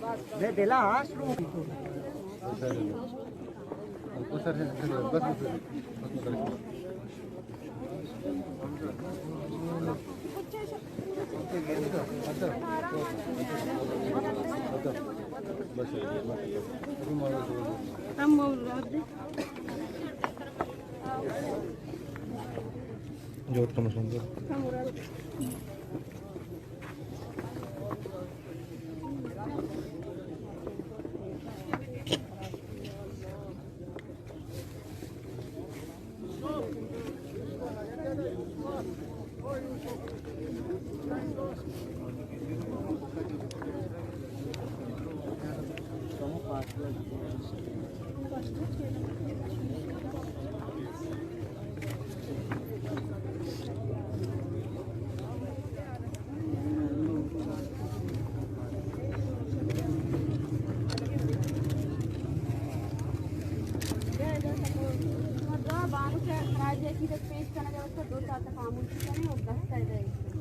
मैं दिला हाँ शुरू जोर कम सुन बाहर से पेश करना जब उसको 2 साल तक आमूल नहीं हो सकता है।